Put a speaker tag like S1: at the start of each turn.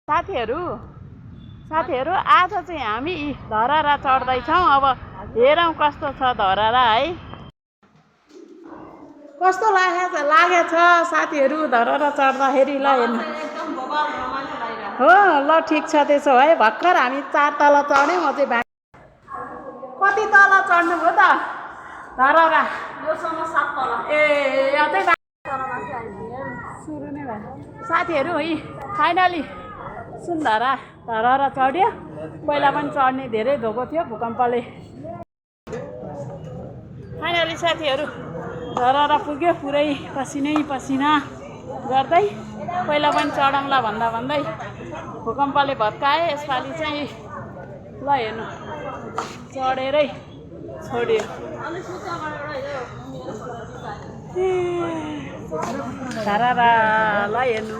S1: साथीहरू आज चाहिँ हामी धरहरा चढ्दैछौँ। अब हेरौँ कस्तो छ धरहरा है। कस्तो लागेछ साथीहरू धरहरा चढ्दाखेरि। ल हेर्नु हो ल ठिक छ त्यसो है। भर्खर हामी 4 तल चढ्यौँ। अझै कति तल चढ्नु भयो त धरहरा?
S2: योसँग 7 तल।
S1: ए अझै सुरु नै भयो साथीहरू। है फाइनली सुन्दरा धरहरा चढ्यो। पहिला पनि चढ्ने धेरै धोको थियो भूकम्पले। फाइनली साथीहरू धरहरा पुग्यो। पुरै पसिना गर्दै पहिला पनि चढौँला भन्दै भूकम्पले भत्काए। यसपालि चाहिँ ल हेर्नु चढेरै छोड्यो। धरहरा ल हेर्नु।